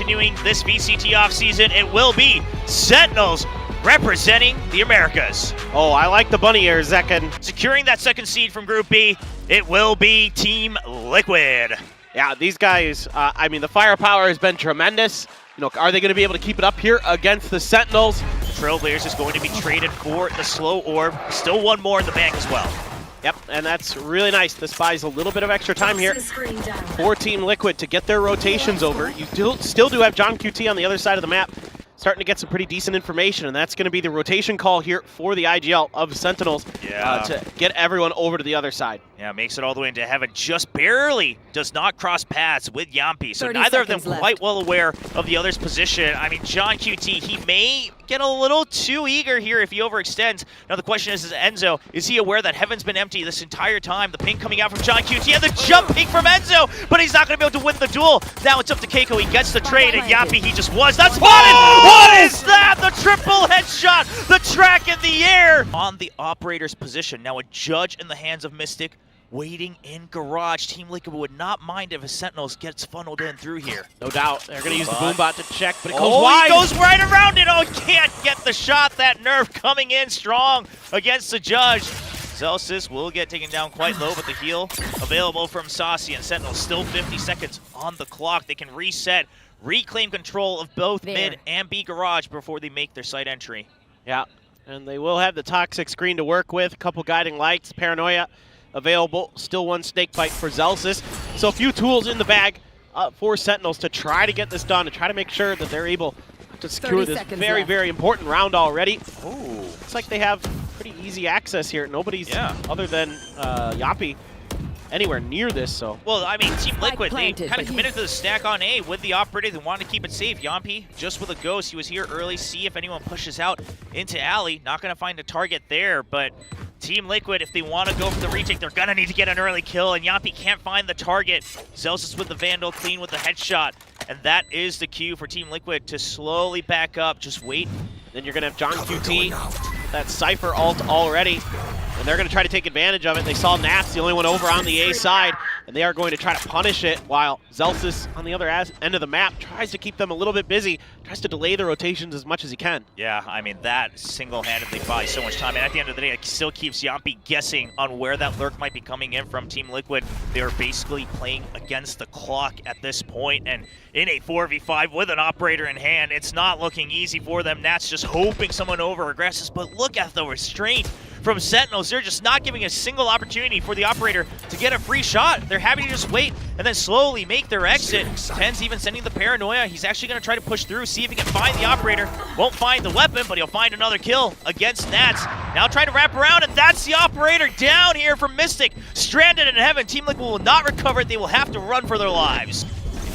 continuing this VCT offseason, it will be Sentinels representing the Americas. Oh, I like the bunny ears, Zekin. Securing that second seed from Group B, it will be Team Liquid. Yeah, these guys, I mean, the firepower has been tremendous. You know, are they going to be able to keep it up here against the Sentinels? The Trailblazers is going to be traded for the Slow Orb. Still one more in the bank as well. Yep, and that's really nice. This buys a little bit of extra time here for Team Liquid to get their rotations over. You still do have John QT on the other side of the map, starting to get some pretty decent information, and that's going to be the rotation call here for the IGL of Sentinels to get everyone over to the other side. Yeah, makes it all the way into heaven. Just barely does not cross paths with Yampi, so neither of them quite well aware of the other's position. I mean, John QT, he may get a little too eager here if he overextends. Now the question is Enzo, is he aware that heaven's been empty this entire time? The ping coming out from John QT and the jump ping from Enzo, but he's not going to be able to win the duel. Now it's up to Keiko. He gets the trade, and Yampi, he just was. That's spotted! What is that? The triple headshot! The track in the air! On the operator's position. Now a judge in the hands of Mystic. Waiting in garage. Team Liquid would not mind if a Sentinels gets funneled in through here. No doubt. They're going to use the boombot to check, but it goes wide. He goes right around it. Oh, can't get the shot. That nerf coming in strong against the judge. Celsius will get taken down quite low, but the heal available from Saucy, and Sentinels still 50 seconds on the clock. They can reset, reclaim control of both mid and B garage before they make their site entry. Yeah, and they will have the toxic screen to work with. A couple guiding lights, paranoia available, still one snake bite for Zelsis. So a few tools in the bag for Sentinels to try to get this done and try to make sure that they're able to secure this very, very important round already. Ooh, looks like they have pretty easy access here. Nobody's other than Yampi anywhere near this, so. Well, I mean, Team Liquid, they kind of committed to the stack on A with the operator. They wanted to keep it safe. Yampi, just with a ghost, he was here early, see if anyone pushes out into alley. Not going to find a target there, but Team Liquid, if they want to go for the retake, they're going to need to get an early kill, and Yampi can't find the target. Zelsis with the Vandal, clean with the headshot, and that is the cue for Team Liquid to slowly back up. Just wait. Then you're going to have John QT, that Cypher ult already, and they're going to try to take advantage of it. They saw Naps, the only one over on the A side, and they are going to try to punish it, while Zelsis on the other end of the map tries to keep them a little bit busy, tries to delay the rotations as much as he can. Yeah, I mean, that single-handedly buys so much time, and at the end of the day, it still keeps Yampi guessing on where that lurk might be coming in from. Team Liquid, they are basically playing against the clock at this point, and in a 4v5 with an operator in hand, it's not looking easy for them. Nats just hoping someone over-aggresses, but look at the restraint from Sentinels. They're just not giving a single opportunity for the operator to get a free shot. They're happy to just wait and then slowly make their exit. TenZ even sending the paranoia. He's actually going to try to push through, see if he can find the operator. Won't find the weapon, but he'll find another kill against Nats. Now trying to wrap around, and that's the operator down here from Mystic. Stranded in heaven. Team Liquid will not recover it. They will have to run for their lives.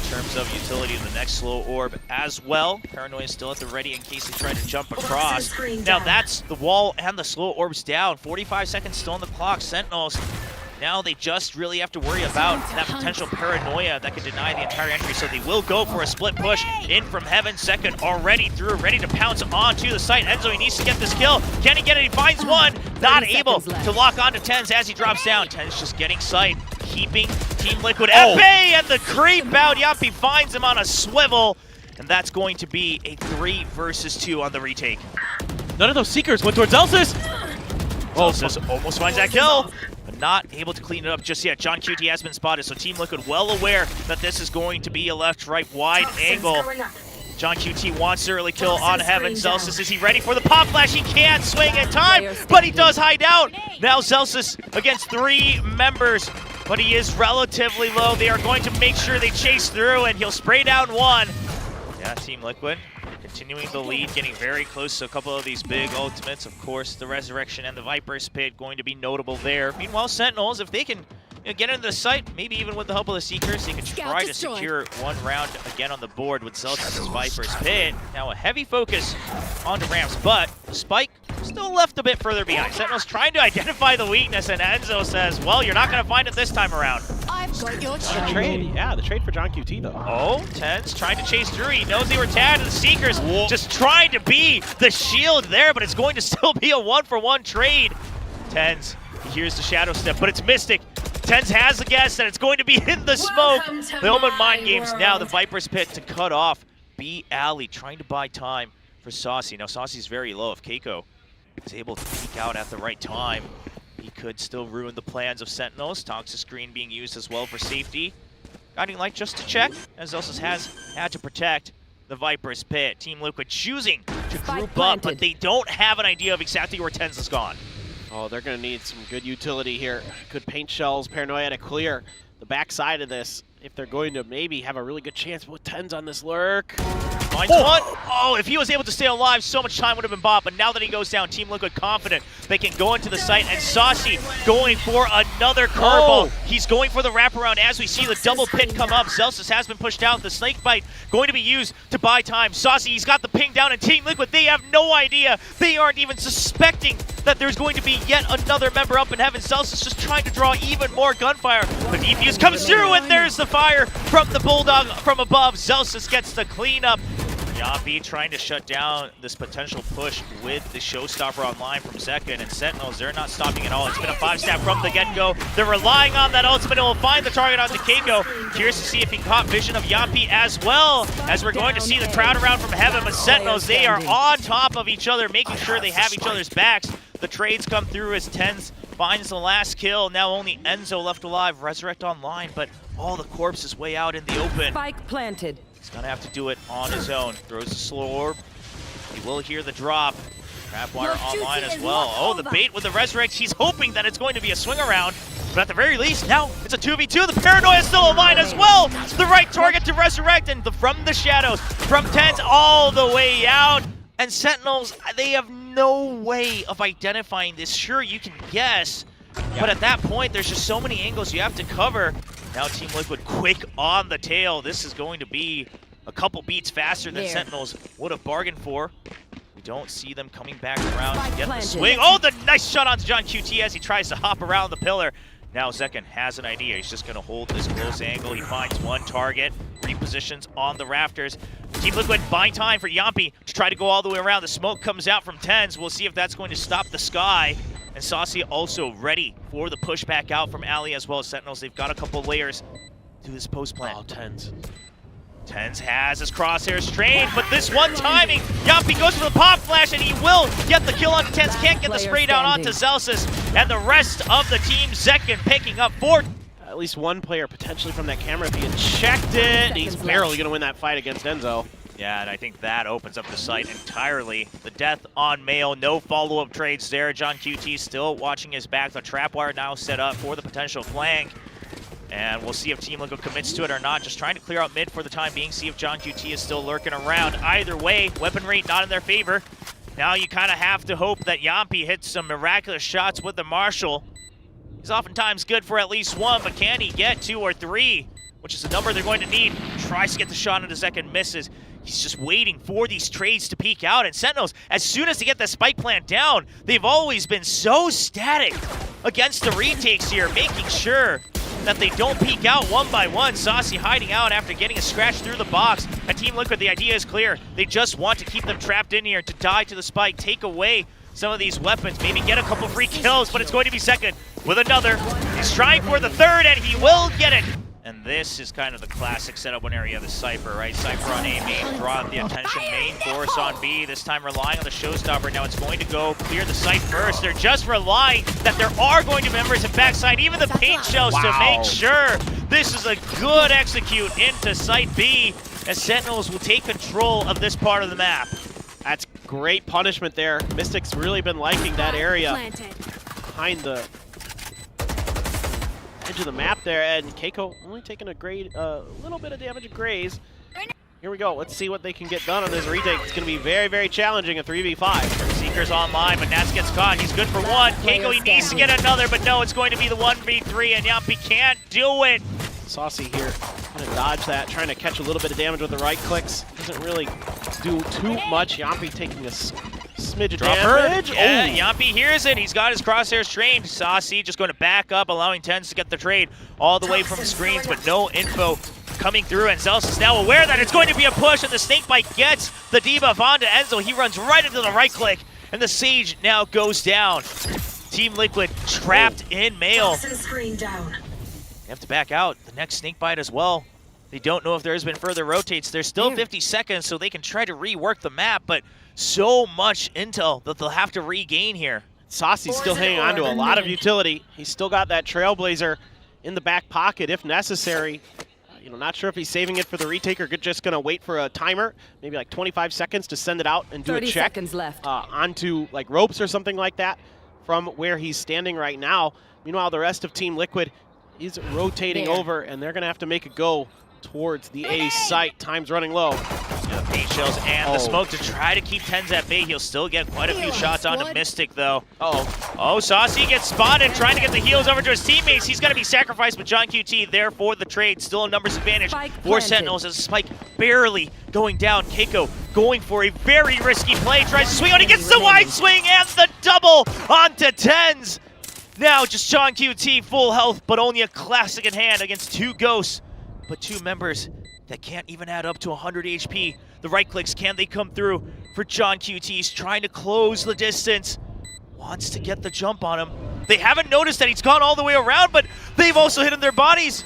In terms of utility of the next slow orb as well. Paranoia is still at the ready in case they try to jump across. Now that's the wall and the slow orbs down. 45 seconds still on the clock. Sentinels, now they just really have to worry about that potential paranoia that could deny the entire entry. So they will go for a split push in from heaven. Second already through, ready to pounce onto the site. Enzo, he needs to get this kill. Can he get it? He finds one. Not able to lock onto TenZ as he drops down. TenZ just getting sight, keeping Team Liquid at bay, and the creep out. Yampi finds him on a swivel, and that's going to be a 3 versus 2 on the retake. None of those Seekers went towards Zelsis. Zelsis almost finds that kill, but not able to clean it up just yet. John QT has been spotted, so Team Liquid well aware that this is going to be a left-right wide angle. John QT wants the early kill on heaven. Zelsis, is he ready for the pop flash? He can't swing in time, but he does hide out. Now Zelsis against 3 members, but he is relatively low. They are going to make sure they chase through, and he'll spray down 1. Yeah, Team Liquid continuing the lead, getting very close to a couple of these big ultimates. Of course, the Resurrection and the Viper's Pit going to be notable there. Meanwhile, Sentinels, if they can get into the site, maybe even with the help of the Seekers, they can try to secure 1 round again on the board with Celtics' Viper's Pit. Now a heavy focus onto ramps, but Spike still left a bit further behind. Sentinels trying to identify the weakness, and Enzo says, well, you're not going to find it this time around. I've got your The trade, yeah, the trade for John QT, though. Oh, TenZ trying to chase through. He knows they were tagged, and the Seekers just trying to be the shield there, but it's going to still be a 1-for-1 trade. TenZ, he hears the shadow step, but it's Mystic. TenZ has the guess, and it's going to be in the smoke. The Omen Mind Games now, the Viper's Pit to cut off be Ali, trying to buy time for Saucy. Now Saucy's very low. If Keiko is able to peek out at the right time, he could still ruin the plans of Sentinels. Toxic screen being used as well for safety. Guiding Light just to check, as Zelsis has had to protect the Viper's pit. Team Liquid choosing to group up, but they don't have an idea of exactly where TenZ has gone. Oh, they're going to need some good utility here. Good paint shells, Paranoia to clear the backside of this if they're going to maybe have a really good chance with TenZ on this lurk. Finds one. Oh, if he was able to stay alive, so much time would have been bought. But now that he goes down, Team Liquid confident they can go into the site. And Saucy going for another curveball. He's going for the wraparound as we see the double pit come up. Zelsis has been pushed out. The snake bite going to be used to buy time. Saucy, he's got the ping down. And Team Liquid, they have no idea. They aren't even suspecting that there's going to be yet another member up in heaven. Zelsis just trying to draw even more gunfire. The defuse comes through, and there's the fire from the Bulldog from above. Zelsis gets the cleanup. Yampi trying to shut down this potential push with the showstopper online from Zekin, and Sentinels, they're not stopping at all. It's been a 5-step from the get-go. They're relying on that ultimate. It will find the target onto Keiko. Curious to see if he caught vision of Yampi as well, as we're going to see the crowd around from heaven, but Sentinels, they are on top of each other, making sure they have each other's backs. The trades come through as TenZ finds the last kill. Now only Enzo left alive. Resurrect online, but all the corpses way out in the open. Spike planted. He's gonna have to do it on his own. Throws the slow orb. He will hear the drop. Trapwire online as well. Oh, the bait with the Resurrect. He's hoping that it's going to be a swing around, but at the very least, now it's a 2v2. The Paranoia is still alive as well. The right target to Resurrect, and from the shadows, from TenZ all the way out. And Sentinels, they have no way of identifying this. Sure, you can guess, but at that point, there's just so many angles you have to cover. Now Team Liquid quick on the tail. This is going to be a couple beats faster than Sentinels would have bargained for. We don't see them coming back around to get the swing. Oh, the nice shot onto John QT as he tries to hop around the pillar. Now Zekin has an idea. He's just going to hold this close angle. He finds one target, repositions on the rafters. Team Liquid buying time for Yampi to try to go all the way around. The smoke comes out from TenZ. We'll see if that's going to stop the sky. And Saucy also ready for the push back out from Ali as well as Sentinels. They've got a couple layers to this post plant. Oh, TenZ. TenZ has his crosshairs trained, but this one timing, Yampi goes for the pop flash, and he will get the kill on TenZ. Can't get the spray down onto Zelsis, and the rest of the team, Zekin picking up 4. At least one player potentially from that camera. If he had checked it, he's barely going to win that fight against Enzo. Yeah, and I think that opens up the site entirely. The death on Mail, no follow-up trades there. John QT still watching his back. The trapwire now set up for the potential flank. And we'll see if Team Liquid commits to it or not. Just trying to clear out mid for the time being. See if John QT is still lurking around. Either way, weapon rate not in their favor. Now you kind of have to hope that Yampi hits some miraculous shots with the Marshal. He's oftentimes good for at least one, but can he get 2 or 3? Which is the number they're going to need. Tries to get the shot into Zekin, misses. He's just waiting for these trades to peek out. And Sentinels, as soon as they get the spike plant down, they've always been so static against the retakes here, making sure that they don't peek out one by one. Saucy hiding out after getting a scratch through the box. At Team Liquid, the idea is clear. They just want to keep them trapped in here, to die to the spike, take away some of these weapons, maybe get a couple free kills, but it's going to be Zekin with another. He's trying for the third, and he will get it. And this is kind of the classic setup when you have the Cypher, right? Cypher on A main, draw out the attention, main force on B, this time relying on the showstopper. Now it's going to go clear the site first. They're just relying that there are going to be members in backside, even the paint shells to make sure this is a good execute into site B, as Sentinels will take control of this part of the map. That's great punishment there. Mystic's really been liking that area behind the edge of the map there, and Keiko only taking a little bit of damage at Graze. Here we go. Let's see what they can get done on this retake. It's going to be very, very challenging, a 3v5. Seeker's online, but Nats gets caught. He's good for one. Keiko, he needs to get another, but no, it's going to be the 1v3, and Yampi can't do it. Saucy here, going to dodge that, trying to catch a little bit of damage with the right clicks. Doesn't really do too much. Yampi taking a smidge of damage. Yeah, Yampi hears it. He's got his crosshairs trained. Saucy just going to back up, allowing TenZ to get the trade all the way from the screens, but no info coming through, and Zelsis is now aware that it's going to be a push, and the snakebite gets the debuff onto Enzo. He runs right into the right click, and the Sage now goes down. Team Liquid trapped in Mail. They have to back out. The next snakebite as well. They don't know if there's been further rotates. There's still 50 seconds, so they can try to rework the map, but so much intel that they'll have to regain here. Saucy's still hanging on to a lot of utility. He's still got that Trailblazer in the back pocket if necessary. You know, not sure if he's saving it for the retake or just going to wait for a timer, maybe like 25 seconds to send it out and do a 30 check seconds left. Onto like ropes or something like that from where he's standing right now. Meanwhile, the rest of Team Liquid is rotating over, and they're going to have to make a go towards the A site. Time's running low. Yeah, the paint shells and the smoke to try to keep TenZ at bay. He'll still get quite a few shots onto Mystic, though. Oh, Saucy gets spotted, trying to get the heals over to his teammates. He's going to be sacrificed, but John QT there for the trade. Still a numbers advantage for Sentinels as Spike barely going down. Keiko going for a very risky play. Tries to swing on. He gets the wide swing and the double onto TenZ. Now just John QT full health, but only a classic in hand against two ghosts. But two members that can't even add up to 100 HP. The right clicks, can they come through for John QT? He's trying to close the distance. Wants to get the jump on him. They haven't noticed that he's gone all the way around, but they've also hit him their bodies.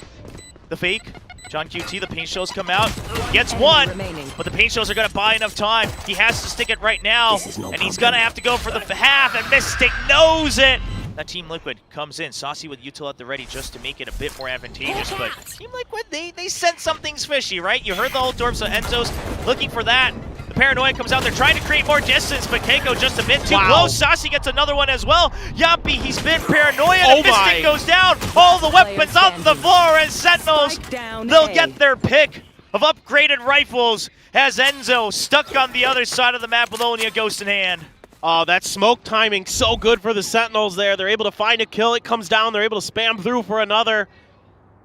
The fake. John QT, the paint shells come out. Gets one, but the paint shells are going to buy enough time. He has to stick it right now, and he's going to have to go for the half, and Mystic knows it. That Team Liquid comes in. Saucy with util at the ready just to make it a bit more advantageous, but Team Liquid, they sense something's fishy, right? You heard the whole dorp, so Enzo's looking for that. The Paranoia comes out, they're trying to create more distance, but Keiko just a bit too close. Saucy gets another one as well. Yampy, he's been Paranoia, and Mystic goes down. All the weapons on the floor, and Sentinels, they'll get their pick of upgraded rifles as Enzo stuck on the other side of the map with only a ghost in hand. Oh, that smoke timing so good for the Sentinels there. They're able to find a kill. It comes down. They're able to spam through for another.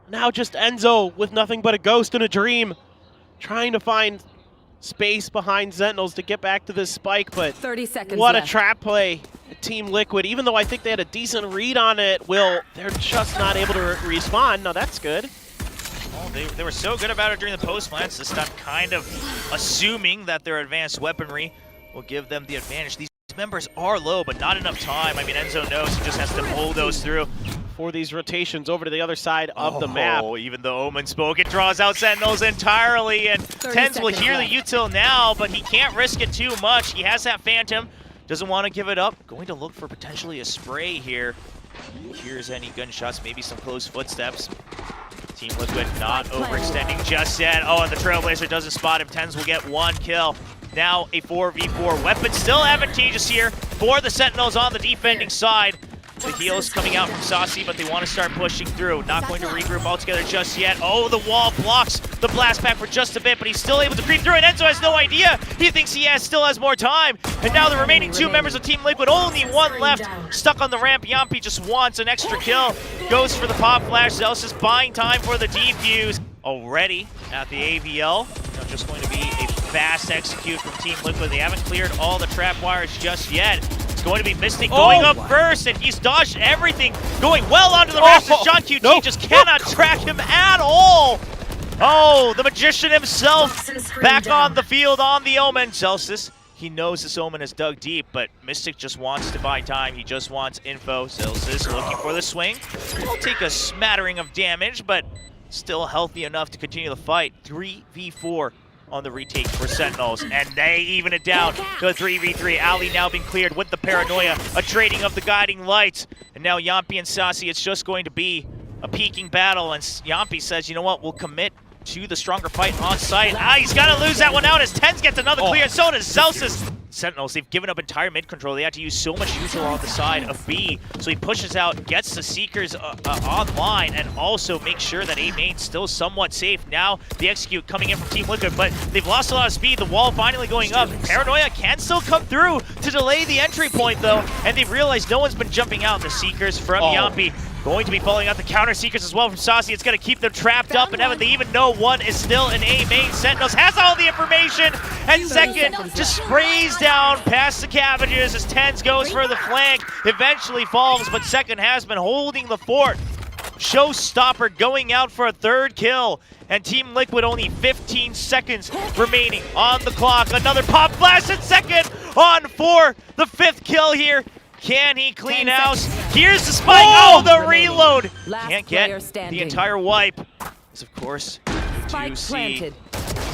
Now just Enzo with nothing but a ghost and a dream. Trying to find space behind Sentinels to get back to this spike, but 30 seconds what left. a trap play at Team Liquid. Even though I think they had a decent read on it, Will, they're just not able to respawn. Now that's good. Oh, they were so good about it during the post plants to stop kind of assuming that their advanced weaponry will give them the advantage. These members are low, but not enough time. I mean, Enzo knows he just has to pull those through. For these rotations over to the other side of the map. Oh, even the Omen smoke, it draws out Sentinels entirely, and TenZ will hear the util now, but he can't risk it too much. He has that Phantom, doesn't want to give it up. Going to look for potentially a spray here. Here's any gunshots, maybe some close footsteps. Team Liquid not overextending just yet. Oh, and the Trailblazer doesn't spot him. TenZ will get one kill. Now a 4v4 weapon, still advantageous here for the Sentinels on the defending side. The heals coming out from Saucy, but they want to start pushing through. Not going to regroup altogether just yet. Oh, the wall blocks the blast pack for just a bit, but he's still able to creep through, and Enzo has no idea. He thinks he still has more time. And now the remaining two members of Team Liquid, only one left. Stuck on the ramp, Yampy just wants an extra kill. Goes for the pop flash. Zelsis buying time for the defuse. Already at the AVL. Now just going to be a fast execute from Team Liquid. They haven't cleared all the trap wires just yet. It's going to be Mystic going up first, and he's dodged everything. Going well onto the rest as John QT just cannot track him at all. Oh, the Magician himself back on the field on the Omen. Zelsis, he knows this Omen is dug deep, but Mystic just wants to buy time. He just wants info. Zelsis looking for the swing. He'll take a smattering of damage, but still healthy enough to continue the fight. 3v4 on the retake for Sentinels, and they even it down to a 3v3. Ali now being cleared with the Paranoia, a trading of the guiding lights, and now Yampy and Saucy, it's just going to be a peaking battle, and Yampy says, you know what, we'll commit to the stronger fight on site. He's got to lose that one out as TenZ gets another clear, and so does Zelsis. Sentinels, they've given up entire mid control. They had to use so much util on the side of B. So he pushes out, gets the Seekers online, and also makes sure that A main's still somewhat safe. Now the execute coming in from Team Liquid, but they've lost a lot of speed. The wall finally going up. Paranoia can still come through to delay the entry point though, and they've realized no one's been jumping out. The Seekers from Yampy going to be following out the counter Seekers as well from Saucy. It's going to keep them trapped up, and Evan, they even know one is still in A main. Sentinels has all the information, and second just sprays down past the cabbages as TenZ goes for the flank. Eventually falls, but second has been holding the fort. Showstopper going out for a third kill, and Team Liquid only 15 seconds remaining on the clock. Another pop flash, and second on for the fifth kill here. Can he clean house? Here's the spike. Oh, the reload. Can't get the entire wipe. As of course, do see planted.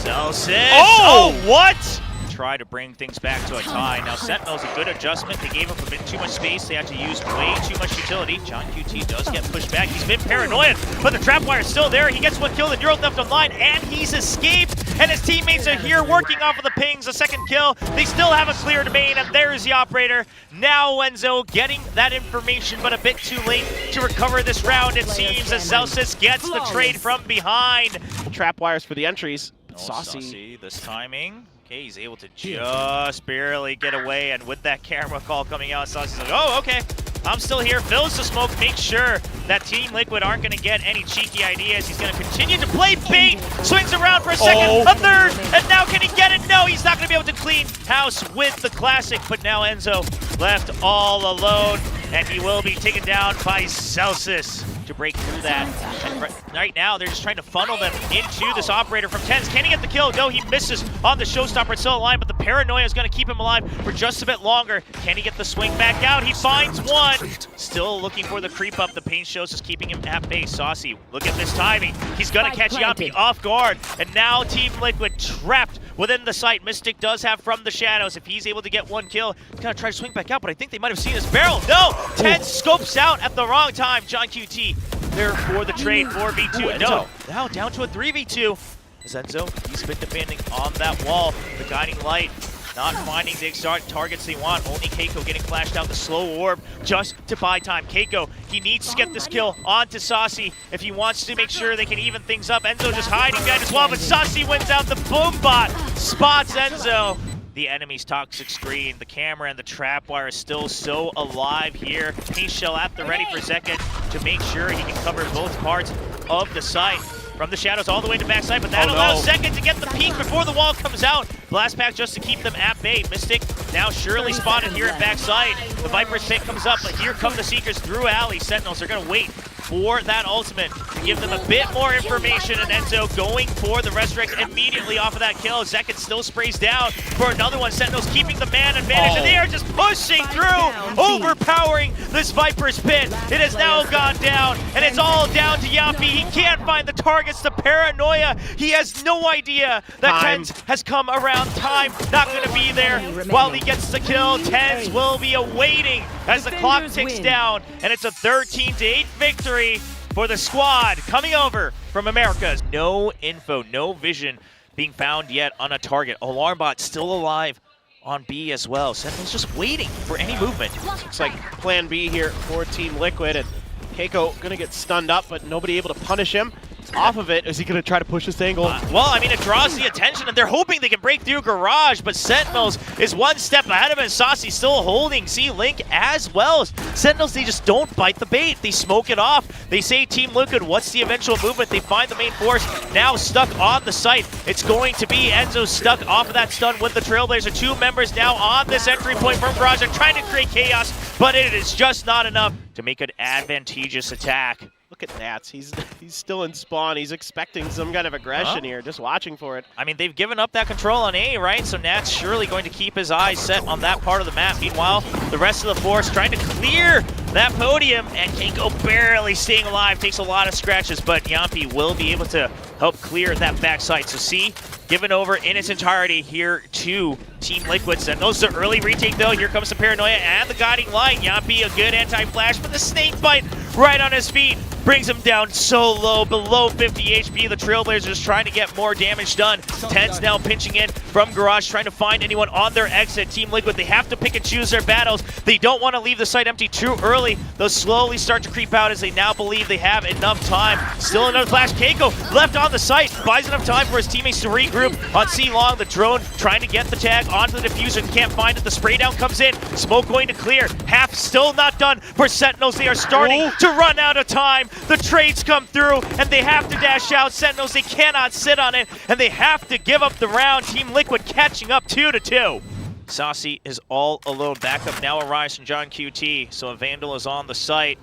Celsius. Oh! What? Try to bring things back to a tie. Now, Sentinels, a good adjustment. They gave up a bit too much space. They had to use way too much utility. John QT does get pushed back. He's been paranoid, but the trap wire is still there. He gets one kill, the Neural left online, and he's escaped. And his teammates are here working off of the pings. A second kill. They still haven't cleared main, and there's the operator. Now, Enzo getting that information, but a bit too late to recover this round, it seems, as Celsius gets the trade from behind. Trap wires for the entries. Oh, Saucy. this timing. Okay, he's able to just barely get away, and with that camera call coming out, Saucy's like, oh, okay, I'm still here. Fills the smoke, makes sure that Team Liquid aren't going to get any cheeky ideas. He's going to continue to play bait, swings around for a second, a third, and now can he get it? No, he's not going to be able to clean house with the classic, but now Enzo left all alone, and he will be taken down by Celsius to break through that. And right now, they're just trying to funnel them into this operator from TenZ. Can he get the kill? No, he misses on the showstopper. It's still alive, but the paranoia is going to keep him alive for just a bit longer. Can he get the swing back out? He finds one. Still looking for the creep up. The paint shows is keeping him at base. Saucy, look at this timing. He's going to catch Yampi off guard. And now Team Liquid trapped within the site. Mystic does have from the shadows. If he's able to get one kill, he's going to try to swing back out, but I think they might have seen his barrel. No! TenZ scopes out at the wrong time. John QT there for the trade, 4v2. No, now down to a 3v2. As Enzo, he's been defending on that wall. The guiding light not finding the exact targets they want. Only Keiko getting flashed out the slow orb just to buy time. Keiko, he needs to get this kill onto Saucy if he wants to make sure they can even things up. Enzo just hiding behind his wall, but Saucy wins out. The boom bot spots Enzo. The enemy's toxic screen, the camera, and the trap wire is still so alive here. Paint shell at the ready for Zekit to make sure he can cover both parts of the site. From the shadows all the way to backside, but that allows Zekit to get the peek before the wall comes out. Blast pack just to keep them at bay. Mystic now surely spotted here at backside. The Viper's pick comes up, but here come the Seekers through alley. Sentinels are going to wait for that ultimate to give them a bit more information, and Enzo going for the resurrect immediately off of that kill. Zekit still sprays down for another one. Sentinels keeping the man advantage, and they are just pushing through, overpowering this Viper's pit. It has now gone down, and it's all down to Yampi. He can't find the targets, the paranoia. He has no idea that TenZ has come around. Time not going to be there while he gets the kill. TenZ will be awaiting as the clock ticks down, and it's a 13-8 victory for the squad coming over from Americas. No info, no vision being found yet on a target. Alarm bot still alive on B as well. Sentinel's just waiting for any movement. Looks like plan B here for Team Liquid, and Keiko gonna get stunned up, but nobody able to punish him. Off of it, is he gonna try to push this angle? Well, I mean, it draws the attention, and they're hoping they can break through Garage, but Sentinels is one step ahead of him, and Saucy still holding C-Link as well. Sentinels, they just don't bite the bait. They smoke it off. They say Team Liquid, what's the eventual movement? They find the main force, now stuck on the site. It's going to be Enzo stuck off of that stun with the Trailblazer. Two members now on this entry point from Garage. They're trying to create chaos, but it is just not enough to make an advantageous attack. Look at that. He's still in spawn. He's expecting some kind of aggression here, just watching for it. I mean, they've given up that control on A, right? So Nat's surely going to keep his eyes set on that part of the map. Meanwhile, the rest of the force trying to clear that podium, and Keiko barely staying alive. Takes a lot of scratches, but Yampi will be able to help clear that backside. So C, given over in its entirety here to Team Liquid. Sentinels the early retake though. Here comes the paranoia and the guiding light. Yampi a good anti-flash, but the snake bite right on his feet brings him down so low, below 50 HP. The Trailblazers trying to get more damage done. TenZ now pinching in from Garage, trying to find anyone on their exit. Team Liquid, they have to pick and choose their battles. They don't want to leave the site empty too early. They'll slowly start to creep out as they now believe they have enough time. Still another flash. Keiko left on the site, buys enough time for his teammates to regroup. On C-Long, the drone trying to get the tag onto the diffuser. Can't find it. The spray down comes in. Smoke going to clear. Half still not done for Sentinels. They are starting to run out of time. The trades come through, and they have to dash out. Sentinels, they cannot sit on it, and they have to give up the round. Team Liquid catching up 2-2. Saucy is all alone. Backup now arrives from John QT, so a Vandal is on the site.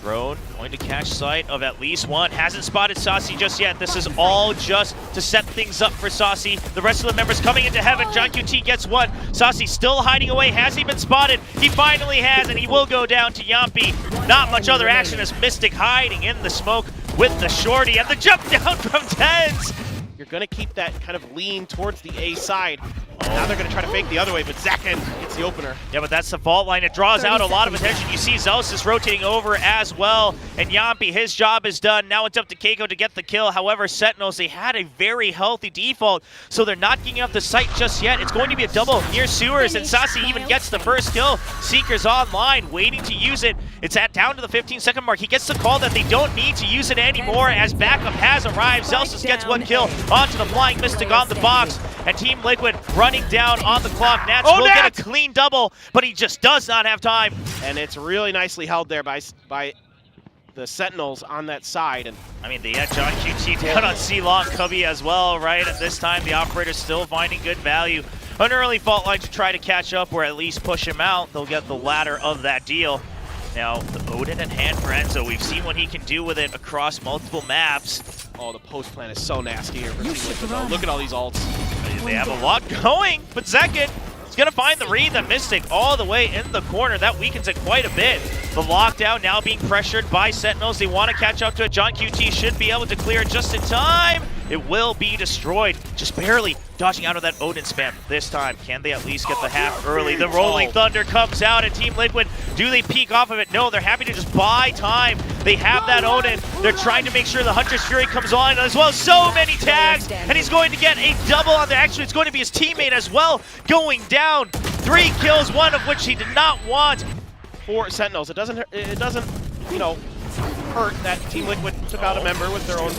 Drone going to catch sight of at least one. Hasn't spotted Saucy just yet. This is all just to set things up for Saucy. The rest of the members coming into heaven. John QT gets one. Saucy still hiding away. Has he been spotted? He finally has, and he will go down to Yampi. Not much other action as Mystic hiding in the smoke with the shorty, and the jump down from TenZ. You're going to keep that kind of lean towards the A side. Now they're going to try to fake the other way, but Zakin gets the opener. Yeah, but that's the fault line. It draws out a lot of attention. You see Zealous rotating over as well, and Yampi, his job is done. Now it's up to Keiko to get the kill. However, Sentinels, they had a very healthy default, so they're not getting up the site just yet. It's going to be a double near sewers, and Sasi even gets the first kill. Seeker's online, waiting to use it. It's down to the 15-second mark. He gets the call that they don't need to use it anymore as backup has arrived. Zealous gets one kill onto the flying Mystic on the box, and Team Liquid running down on the clock. Nats will get a clean double, but he just does not have time. And it's really nicely held there by the Sentinels on that side. And I mean, they had John QT down on C-Long Cubby as well, right? And this time the operator's still finding good value. An early fault line to try to catch up or at least push him out. They'll get the latter of that deal. Now, the Odin in hand for Enzo. We've seen what he can do with it across multiple maps. Oh, the post plan is so nasty here for Team Liquid, though. Look at all these ults. They have a lot going, but Zekin is going to find the read, the Mystic all the way in the corner. That weakens it quite a bit. The lockdown now being pressured by Sentinels. They want to catch up to it. John QT should be able to clear it just in time. It will be destroyed. Just barely dodging out of that Odin spam. This time, can they at least get the half early? The Rolling Thunder comes out, and Team Liquid, do they peek off of it? No, they're happy to just buy time. They have that Odin. They're trying to make sure the Hunter's Fury comes on as well. So many tags, and he's going to get a double on there. Actually, it's going to be his teammate as well, going down. 3 kills, one of which he did not want. For Sentinels, it doesn't, you know, hurt that Team Liquid took out a member with their own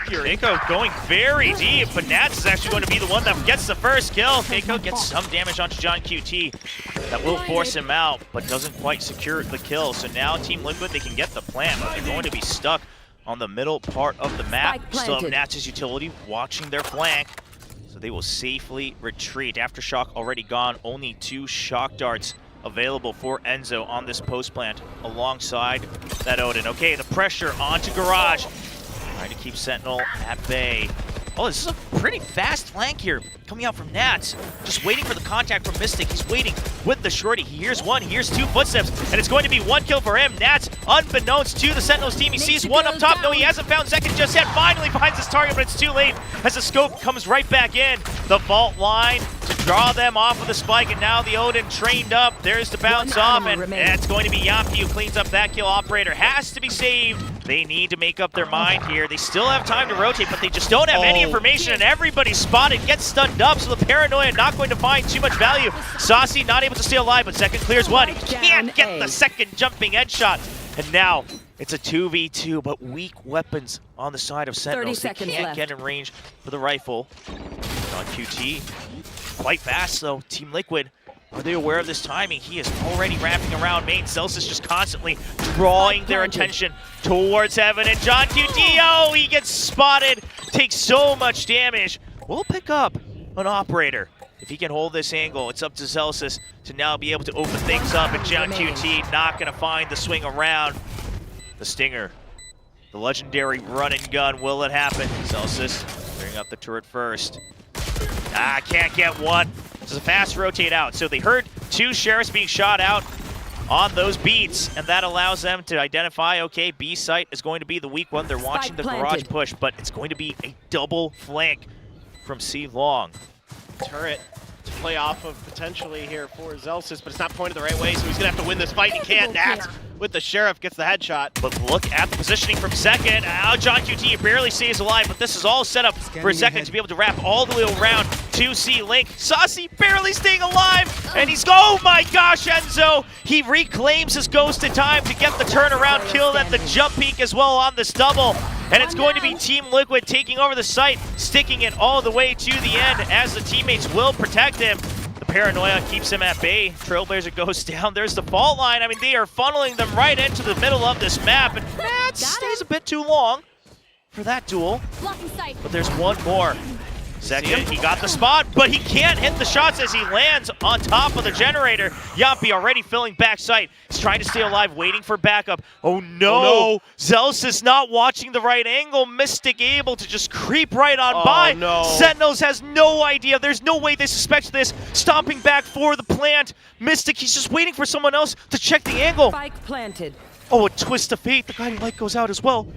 Fury. Keiko going very deep, but Nats is actually going to be the one that gets the first kill. Keiko gets some damage onto John QT. That will force him out, but doesn't quite secure the kill. So now Team Liquid, they can get the plant, but they're going to be stuck on the middle part of the map. Still have Nats' utility watching their flank, so they will safely retreat. Aftershock already gone, only 2 shock darts available for Enzo on this post plant alongside that Odin. Okay, the pressure onto Garage. Trying to keep Sentinel at bay. Oh, this is a pretty fast flank here coming out from Nats. Just waiting for the contact from Mystic. He's waiting with the shorty. He hears 1, he hears 2 footsteps, and it's going to be 1 kill for him. Nats, unbeknownst to the Sentinels team, he sees 1 up top. No, he hasn't found second just yet. Finally finds his target, but it's too late as the scope comes right back in. The vault line to draw them off of the spike, and now the Odin trained up. There's the bounce off, and it's going to be Yampi who cleans up that kill. Operator has to be saved. They need to make up their mind here. They still have time to rotate, but they just don't have any information, and everybody's spotted, gets stunned up, so the Paranoia not going to find too much value. Saucy not able to stay alive, but second clears 1. He can't get the second jumping headshot, and now it's a 2v2, but weak weapons on the side of Sentinels. They can't get in range for the rifle. On QT, quite fast though. Team Liquid, are they aware of this timing? He is already wrapping around main. Celsius just constantly drawing their attention towards heaven, and John QT, oh, he gets spotted, takes so much damage. We'll pick up an operator. If he can hold this angle, it's up to Celsius to now be able to open things up, and John QT not gonna find the swing around. The Stinger, the legendary run and gun, will it happen? Celsius bring up the turret first. Can't get 1. This is a fast rotate out. So they heard 2 sheriffs being shot out on those beats, and that allows them to identify, okay, B site is going to be the weak one. They're watching the garage push, but it's going to be a double flank from C-Long. Turret to play off of potentially here for Zelsis, but it's not pointed the right way, so he's gonna have to win this fight. He can't. Nats with the Sheriff gets the headshot. But look at the positioning from Second. John QT barely stays alive, but this is all set up for Second to be able to wrap all the way around to C-Link. Saucy barely staying alive, and he's, oh my gosh, Enzo! He reclaims his ghost in time to get the turnaround kill at the jump peak as well on this double. And it's going to be Team Liquid taking over the site, sticking it all the way to the end as the teammates will protect him. The Paranoia keeps him at bay. Trailblazer goes down. There's the fault line. I mean, they are funneling them right into the middle of this map, and that stays a bit too long for that duel. But there's one more. Second, he got the spot, but he can't hit the shots as he lands on top of the generator. Yampi already filling back sight. He's trying to stay alive, waiting for backup. Oh no! Zealous is not watching the right angle. Mystic able to just creep right on by. No. Sentinels has no idea. There's no way they suspect this. Stomping back for the plant. Mystic, he's just waiting for someone else to check the angle. Spike planted. Oh, a twist of fate. The guiding light goes out as well.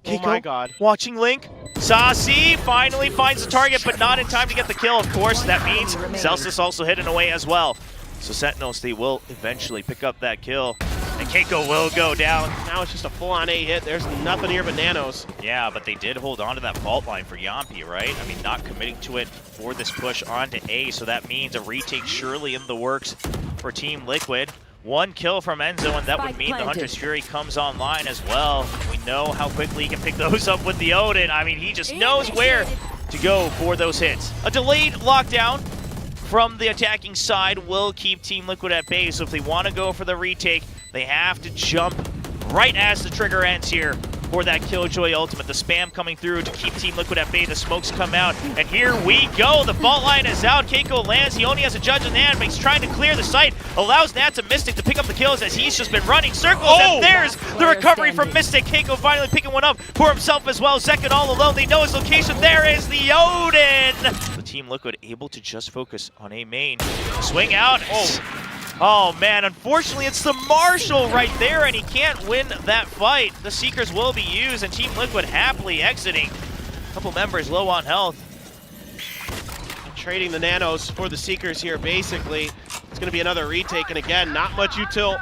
Oh my god. Watching Link. Saucy finally finds the target, but not in time to get the kill. Of course, that means Celsius also hidden away as well. So Sentinels, they will eventually pick up that kill. And Keiko will go down. Now it's just a full-on A hit. There's nothing here but nanos. Yeah, but they did hold on to that fault line for Yampi, right? I mean, not committing to it for this push onto A, so that means a retake surely in the works for Team Liquid. One kill from Enzo, and that would mean the Hunter's Fury comes online as well. We know how quickly he can pick those up with the Odin. I mean, he just knows where to go for those hits. A delayed lockdown from the attacking side will keep Team Liquid at bay, so if they want to go for the retake, they have to jump right as the trigger ends here for that Killjoy ultimate. The spam coming through to keep Team Liquid at bay. The smokes come out, and here we go. The fault line is out. Keiko lands. He only has a judge in hand, but he's trying to clear the site. Allows Nats and Mystic to pick up the kills as he's just been running circles. And there's the recovery from Mystic. Keiko finally picking one up for himself as well. Zekken all alone. They know his location. There is the Odin. The Team Liquid able to just focus on A main. Swing out. Oh man, unfortunately it's the Marshall right there, and he can't win that fight. The Seekers will be used, and Team Liquid happily exiting. A couple members low on health. Trading the nanos for the Seekers here, basically. It's going to be another retake, and again, not much util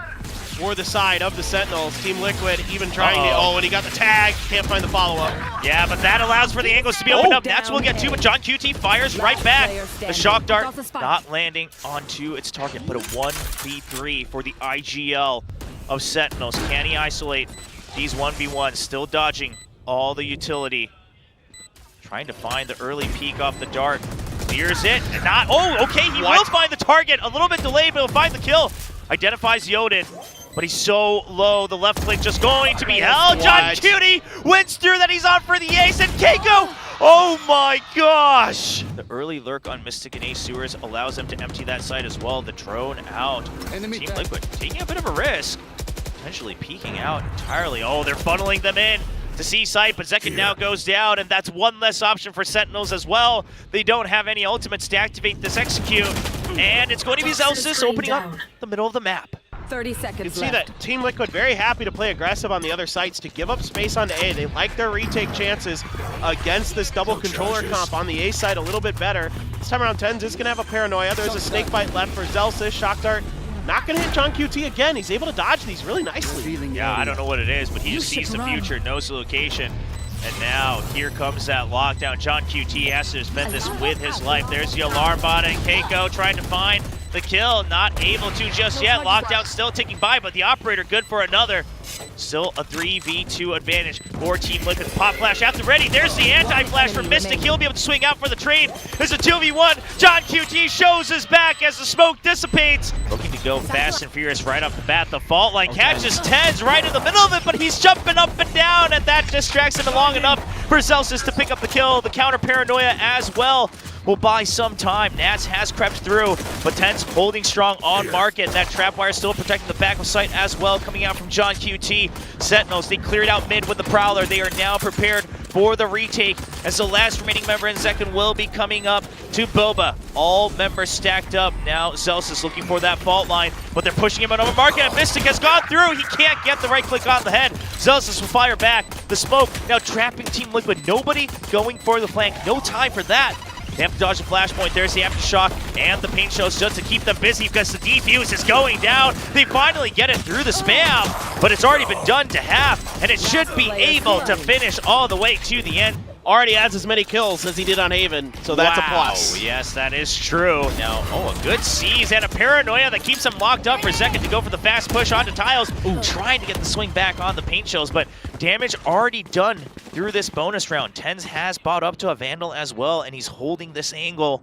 for the side of the Sentinels. Team Liquid even trying to, and he got the tag, can't find the follow-up. Yeah, but that allows for the angles to be opened up. Nats will get two, but John QT fires right back. The shock dart not landing onto its target, but a 1v3 for the IGL of Sentinels. Can he isolate these 1v1s? Still dodging all the utility. Trying to find the early peek off the dart. Clears it, and not, okay, he will find the target. A little bit delayed, but he'll find the kill. Identifies Yodin, but he's so low. The left click just going to be held. John Cutie wins through that. He's on for the ace, and Keiko, oh my gosh. The early lurk on Mystic and Ace Sewers allows them to empty that site as well. The drone out. Team Liquid taking a bit of a risk, potentially peeking out entirely. Oh, they're funneling them in to C site, but Zekken now goes down, and that's one less option for Sentinels as well. They don't have any ultimates to activate this execute, and it's going to be Zelsis opening up the middle of the map. 30 seconds You can see that Team Liquid very happy to play aggressive on the other sites to give up space onto A. They like their retake chances against this double controller comp on the A side a little bit better. This time around, TenZ is going to have a paranoia. There's a snake bite left for Zelsis. Shock dart not going to hit John QT again. He's able to dodge these really nicely. Yeah, I don't know what it is, but he just sees the future, knows the location. And now, here comes that lockdown. John QT has to spend this with his life. There's the alarm bot, and Keiko trying to find the kill. Not able to just yet. Lockdown still ticking by, but the operator good for another. Still a 3v2 advantage for Team Liquid. Pop flash at the ready. There's the anti-flash from Mystic. He'll be able to swing out for the trade. There's a 2v1. John QT shows his back as the smoke dissipates. Looking to go fast and furious right off the bat. The fault line catches TenZ right in the middle of it, but he's jumping up and down, and that distracts him long enough for Celsius to pick up the kill. The counter paranoia as well will buy some time. Nats has crept through, but TenZ holding strong on market. That trap wire still protecting the back of sight as well, coming out from John QT. Sentinels, they cleared out mid with the Prowler. They are now prepared for the retake, as the last remaining member in Zekken will be coming up to Boba. All members stacked up. Now Zelsis looking for that fault line, but they're pushing him out of the market, and Mystic has gone through. He can't get the right click on the head. Zelsis will fire back. The smoke now trapping Team Liquid. Nobody going for the flank. No time for that. They have to dodge the flashpoint. There's the aftershock and the paint shows just to keep them busy because the defuse is going down. They finally get it through the spam, but it's already been done to half, and it should be able to finish all the way to the end. Already has as many kills as he did on Haven, so that's a plus. Yes, that is true. Now, a good seize and a paranoia that keeps him locked up for Zekken to go for the fast push onto tiles. Trying to get the swing back on the paint shows, but damage already done through this bonus round. TenZ has bought up to a Vandal as well, and he's holding this angle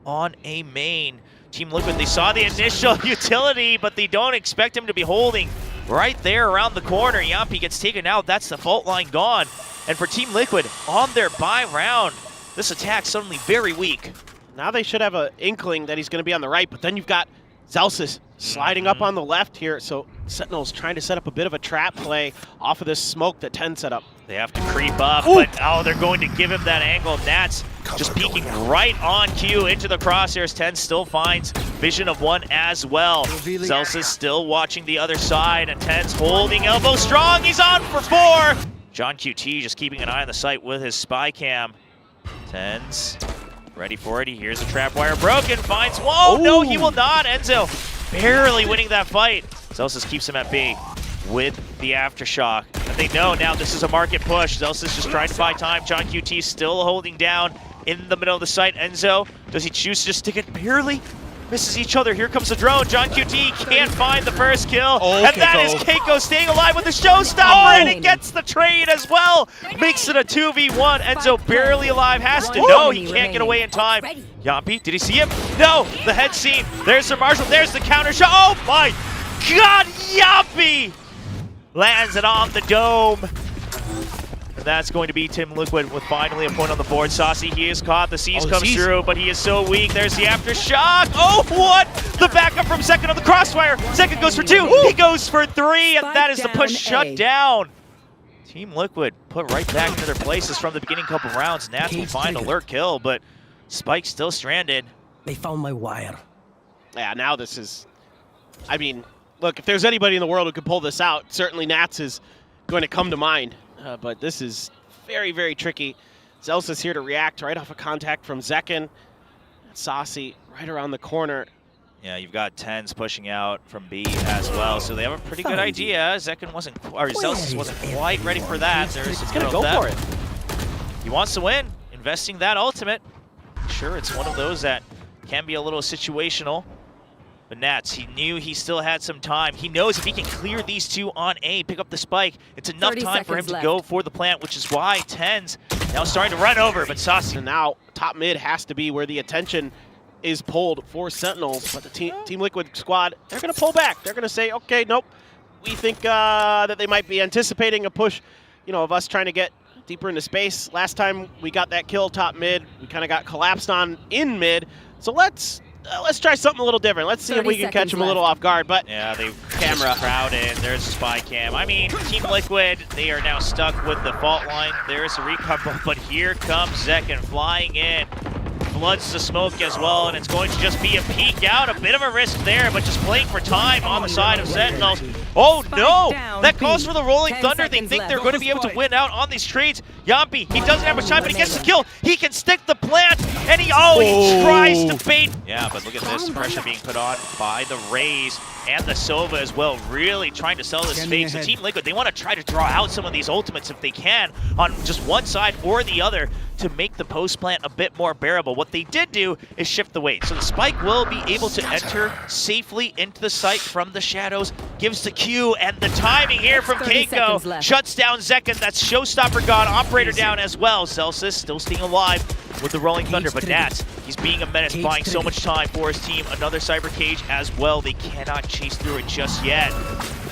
on a main. Team Liquid, they saw the initial utility, but they don't expect him to be holding right there around the corner. Yampi gets taken out. That's the fault line gone. And for Team Liquid, on their bye round, this attack suddenly very weak. Now they should have an inkling that he's going to be on the right, but then you've got Zelsis sliding up on the left here. So Sentinels trying to set up a bit of a trap play off of this smoke that TenZ set up. They have to creep up, but they're going to give him that angle. Nats just peeking right on cue into the crosshairs. TenZ still finds vision of one as well. Zelsis still watching the other side, and TenZ holding elbow strong. He's on for 4. John QT just keeping an eye on the site with his spy cam. TenZ ready for it. He hears the trap wire broken. Finds. Whoa! Ooh. No, he will not. Enzo barely winning that fight. Zelsis keeps him at B with the aftershock. And they know now this is a market push. Zelsis just trying to buy time. John QT still holding down in the middle of the site. Enzo, does he choose to just stick it? Barely misses each other. Here comes the drone. John QT can't find the first kill. Oh, and that is Keiko staying alive with the showstopper, and he gets the trade as well. Makes it a 2v1. Enzo barely alive. Has to know he can't get away in time. Yampi, did he see him? No, the head seam. There's the Marshall. There's the counter shot. Oh my God, Yampi lands it on the dome. And that's going to be Team Liquid with finally a point on the board. Saucy, he is caught. The C's comes through, but he is so weak. There's the aftershock. Oh, what? The backup from Second on the crossfire. Second goes for 2. He goes for 3, and that is the push shut down. Team Liquid put right back into their places from the beginning couple rounds. Nats will find a lurk kill, but Spike still stranded. They found my wire. Yeah, now this is... I mean, look, if there's anybody in the world who could pull this out, certainly Nats is going to come to mind. But this is very, very tricky. Zelsis here to react right off a contact from Zekken. Saucy right around the corner. Yeah, you've got TenZ pushing out from B as well, so they have a pretty good idea. Zekken wasn't, or Zelsis wasn't quite ready for that. He's gonna go for it. He wants to win, investing that ultimate. Sure, it's one of those that can be a little situational. But Nats, he knew he still had some time. He knows if he can clear these 2 on A, pick up the spike, it's enough time for him to go for the plant, which is why TenZ now starting to run over, but Saucy. And now top mid has to be where the attention is pulled for Sentinels, but the Team Liquid squad, they're going to pull back. They're going to say, okay, nope. We think that they might be anticipating a push, you know, of us trying to get deeper into space. Last time we got that kill top mid, we kind of got collapsed on in mid. So let's try something a little different. Let's see if we can catch them a little off guard. But yeah, they camera crowded. There's a spy cam. I mean, Team Liquid, they are now stuck with the fault line. There's a recouple, but here comes Zekken flying in. Floods the smoke as well, and it's going to just be a peek out. A bit of a risk there, but just playing for time on the side of Sentinels. Oh no! That calls for the Rolling Thunder. They think they're going to be able to win out on these trades. Yampi, he doesn't have much time, but he gets the kill. He can stick the plant, and he tries to bait. Yeah, but look at this pressure being put on by the Rays and the Sova as well, really trying to sell this fade. So Team Liquid, they want to try to draw out some of these ultimates if they can on just one side or the other to make the post plant a bit more bearable. What they did do is shift the weight. So the spike will be able to enter safely into the site from the shadows, gives the Q, and the timing here from Keiko shuts down Zekken. That's showstopper gone, operator down as well. Zelsis still staying alive with the Rolling Thunder, but Nats, he's being a menace, buying so much time for his team. Another Cyber Cage as well. They cannot chase through it just yet.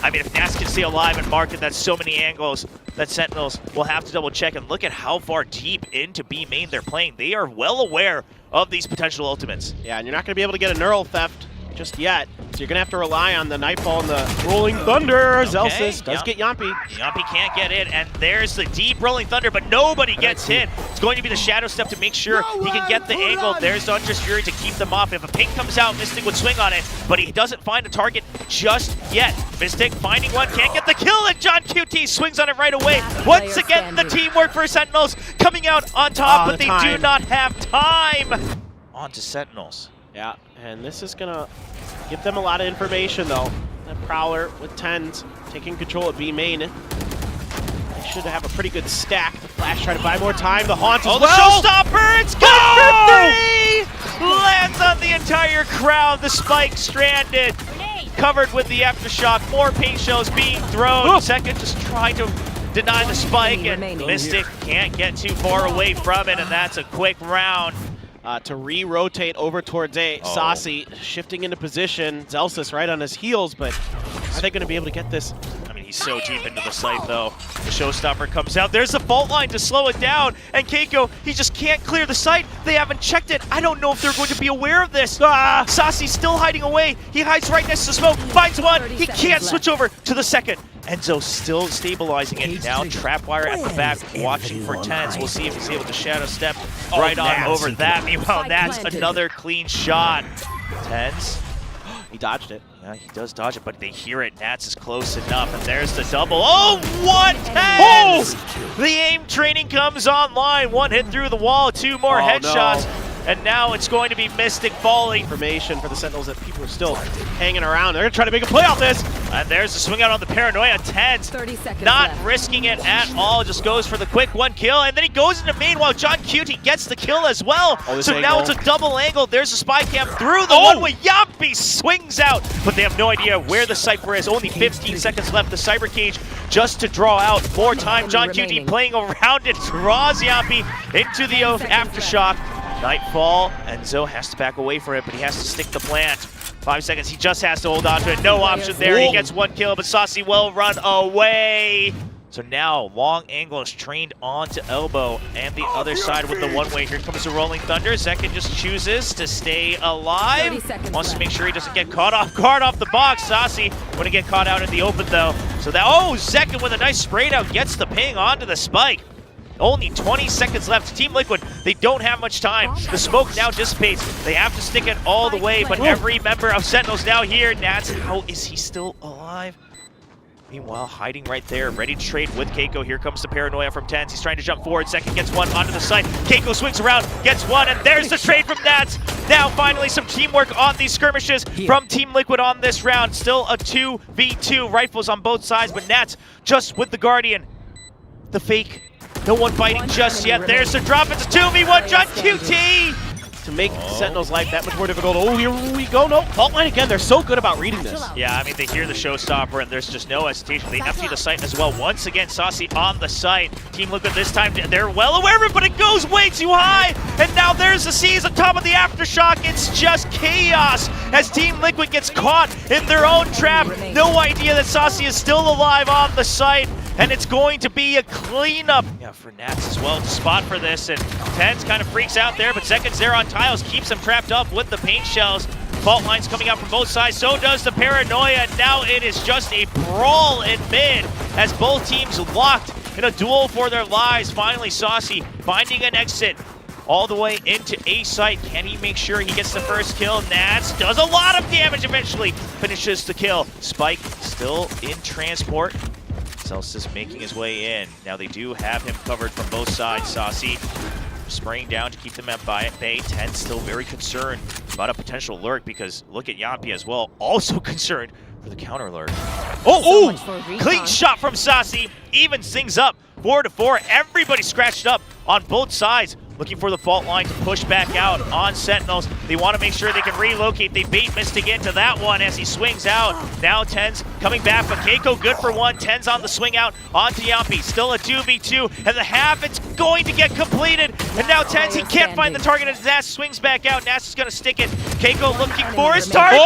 I mean, if Nats can stay alive and market that so many angles, that Sentinels will have to double check. And look at how far deep into B main they're playing. They are well aware of these potential ultimates. Yeah, and you're not going to be able to get a neural theft just yet. So you're going to have to rely on the Nightfall and the Rolling Thunder. Okay. Zelsis does get Yampi. Yampi can't get it, and there's the deep Rolling Thunder, but nobody gets hit. It's going to be the Shadow Step to make sure he can get the angle. There's the Hunter's Fury to keep them off. If a ping comes out, Mystic would swing on it, but he doesn't find a target just yet. Mystic finding one, can't get the kill, and John QT swings on it right away. Once again, the teamwork for Sentinels coming out on top, but they do not have time. On to Sentinels. Yeah, and this is going to give them a lot of information, though. That Prowler with TenZ taking control of B main. They should have a pretty good stack. The Flash trying to buy more time. The Haunt as well. The showstopper! It's good for 3! Lands on the entire crowd. The spike stranded. Covered with the aftershock. More paint shells being thrown. Second just trying to deny the spike, and Mystic can't get too far away from it, and that's a quick round. To re-rotate over towards A. Saucy shifting into position. Zelsis right on his heels, but are they going to be able to get this? I mean, he's so deep into the site, though. The showstopper comes out. There's the fault line to slow it down, and Keiko, he just can't clear the site. They haven't checked it. I don't know if they're going to be aware of this. Saucy's still hiding away. He hides right next to smoke, finds one. He can't switch over to the second. Enzo still stabilizing it. Now Trapwire at the back, watching for TenZ. We'll see if he's able to shadow step right on over that. Meanwhile, that's another clean shot. TenZ He dodged it. Yeah, he does dodge it, but they hear it. Nats is close enough, and there's the double. Oh, what TenZ! The aim training comes online. One hit through the wall, two more headshots. No. And now it's going to be Mystic falling. Information for the Sentinels that people are still hanging around. They're going to try to make a play off this. And there's the swing out on the Paranoia. TenZ 30 seconds not left. risking it at all. Just goes for the quick one kill. And then he goes into main while John Cutie gets the kill as well. So now it's a double angle. There's a spy cam through the one-way. Yampi swings out. But they have no idea where the Cypher is. Only 15 seconds left. The Cyber Cage just to draw out more time. John Cutie playing around it. Draws Yampi into the Aftershock. Nightfall, Enzo has to back away from it, but he has to stick the plant. 5 seconds, he just has to hold on to it. No option there, he gets one kill, but Saucy will run away. So now, long angle is trained onto elbow, and the other side with the one-way. Here comes the Rolling Thunder. Zekin just chooses to stay alive. Wants to make sure he doesn't get caught off guard off the box. Saucy wouldn't get caught out in the open, though. So that, Zekin with a nice spray down gets the ping onto the spike. Only 20 seconds left. Team Liquid, they don't have much time. The smoke now dissipates. They have to stick it all the way, but every member of Sentinels now here. Nats, how is he still alive? Meanwhile, hiding right there, ready to trade with Keiko. Here comes the Paranoia from TenZ. He's trying to jump forward. Zekin gets one onto the side. Keiko swings around, gets one, and there's the trade from Nats. Now, finally, some teamwork on these skirmishes from Team Liquid on this round. Still a 2v2, rifles on both sides, but Nats just with the Guardian. The fake. No one fighting just yet. There's the drop. It's a 2v1. John QT! To make Sentinel's life that much more difficult. Oh, here we go. No, fault line again. They're so good about reading this. Yeah, I mean, they hear the showstopper, and there's just no hesitation. They empty the site as well. Once again, Saucy on the site. Team Liquid this time, they're well aware of it, but it goes way too high. And now there's the C's on top of the Aftershock. It's just chaos as Team Liquid gets caught in their own trap. No idea that Saucy is still alive on the site. And it's going to be a cleanup. Yeah, for Nats as well to spot for this. And TenZ kind of freaks out there, but Zekin's there on tiles, keeps him trapped up with the paint shells. Fault lines coming out from both sides, so does the Paranoia. Now it is just a brawl in mid as both teams locked in a duel for their lives. Finally, Saucy finding an exit all the way into A site. Can he make sure he gets the first kill? Nats does a lot of damage eventually. Finishes the kill. Spike still in transport. Celsius making his way in. Now they do have him covered from both sides. Saucy spraying down to keep them at bay. TenZ still very concerned about a potential lurk because look at Yampi as well. Also concerned for the counter lurk. Clean shot from Saucy. Evens things up 4-4. Everybody scratched up on both sides. Looking for the fault line to push back out on Sentinels. They want to make sure they can relocate. They bait Mystic into that one as he swings out. Now TenZ coming back, but Keiko good for one. TenZ on the swing out onto Yampi. Still a 2v2, and the half, it's going to get completed. And now TenZ, he can't find the target as Nass swings back out. Nass is going to stick it. Keiko looking for his target.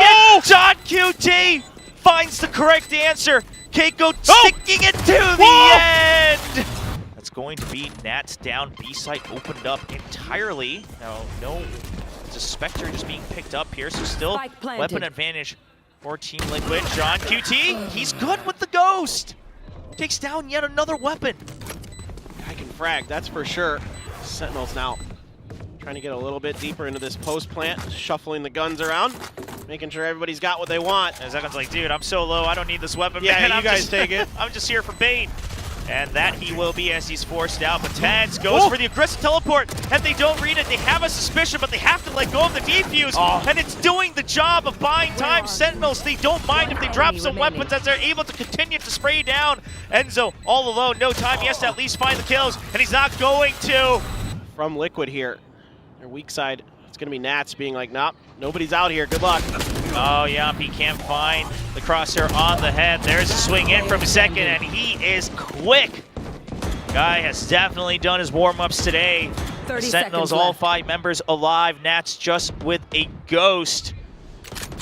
John QT finds the correct answer. Keiko sticking it to the end. That's going to be Nats down. B site opened up entirely. Now, no, it's a Spectre just being picked up here, so still weapon advantage for Team Liquid. John QT, he's good with the Ghost. Takes down yet another weapon. I can frag, that's for sure. Sentinels now trying to get a little bit deeper into this post plant, shuffling the guns around, making sure everybody's got what they want. And Zekin's like, dude, I'm so low, I don't need this weapon. Yeah, man. you guys take it. I'm just here for bait. And that he will be as he's forced out. But TenZ goes for the aggressive teleport, and they don't read it. They have a suspicion, but they have to let go of the defuse. And it's doing the job of buying time. Sentinels, they don't mind if they drop some weapons as they're able to continue to spray down. Enzo all alone, no time. He has to at least find the kills, and he's not going to. From Liquid here, their weak side, it's going to be Nats being like, nope, nobody's out here. Good luck. Oh, Yampi can't find the crosshair on the head. There's a swing in from Zekin, and he is quick. Guy has definitely done his warm-ups today. Sentinels, all 5 members alive. Nats just with a Ghost.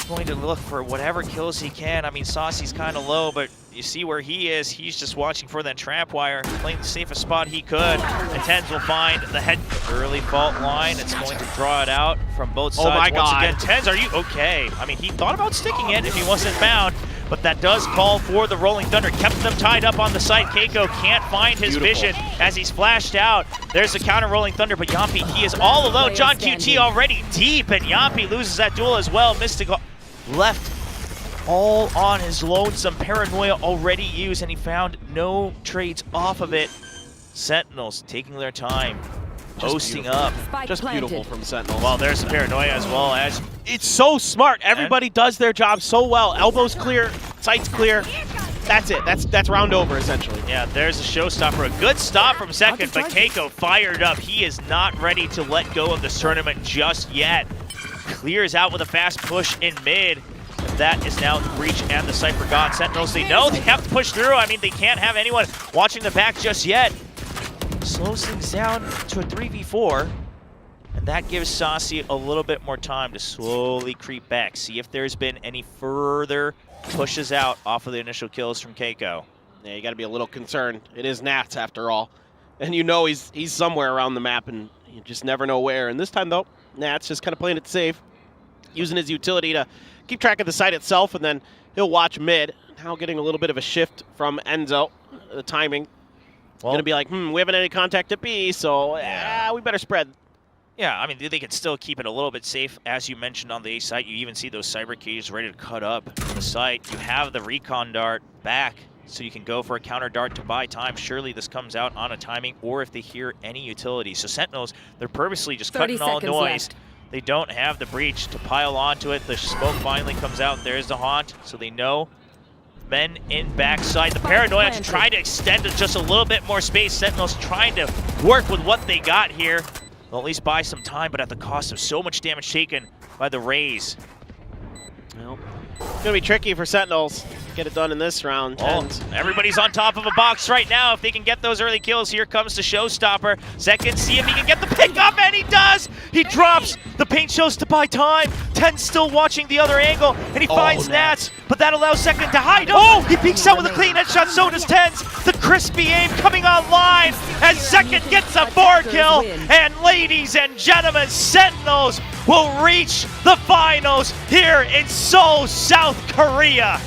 Going to look for whatever kills he can. I mean, Saucy's kind of low, but you see where he is. He's just watching for that trap wire, playing the safest spot he could. And TenZ will find the head early fault line. It's going to draw it out from both sides. Oh my God. Once again, TenZ, are you okay? I mean, he thought about sticking it if he wasn't found, but that does call for the Rolling Thunder. Kept them tied up on the site. Keiko can't find his vision as he's flashed out. There's the counter Rolling Thunder, but Yampi, he is all alone. John QT already deep, and Yampi loses that duel as well. Mystic left all on his lonesome. Paranoia already used, and he found no trades off of it. Sentinels taking their time, posting up. Just beautiful from Sentinels. Well, there's some Paranoia as well as... It's so smart. Everybody does their job so well. Elbows clear, sights clear. That's it. That's round over, essentially. Yeah, there's a showstopper. A good stop from second, but Keiko fired up. He is not ready to let go of this tournament just yet. Clears out with a fast push in mid. And that is now the Breach and the Cypher God. Sentinels, they know they have to push through. I mean, they can't have anyone watching the back just yet. Slows things down to a 3v4. And that gives Saucy a little bit more time to slowly creep back. See if there's been any further pushes out off of the initial kills from Keiko. Yeah, you got to be a little concerned. It is Nats after all, and you know he's somewhere around the map, and you just never know where. And this time though, Nats just kind of playing it safe, using his utility to keep track of the site itself, and then he'll watch mid. Now getting a little bit of a shift from Enzo. The timing Well, gonna be like, we haven't any contact at B, so we better spread. yeah, I mean, they can still keep it a little bit safe. As you mentioned on the A site, you even see those cyber cages ready to cut up on the site. You have the recon dart back, so you can go for a counter dart to buy time. Surely this comes out on a timing, or if they hear any utility. So Sentinels, they're purposely just cutting all noise. Left. They don't have the breach to pile onto it. The smoke finally comes out. There's the haunt, so they know. Men in backside. The Paranoia to try to extend it just a little bit more space. Sentinels trying to work with what they got here. They'll at least buy some time, but at the cost of so much damage taken by the Rays. Well, it's going to be tricky for Sentinels to get it done in this round. Oh, everybody's on top of a box right now. If they can get those early kills, here comes the showstopper. Second, see if he can get the pickup, and he does! He drops the paint shows to buy time. TenZ still watching the other angle, and he finds Nats, but that allows Second to hide. Oh, he peeks out with a clean headshot, so does TenZ. The crispy aim coming online as Second gets a 4 kill. And ladies and gentlemen, Sentinels will reach the finals here in Seoul, South Korea.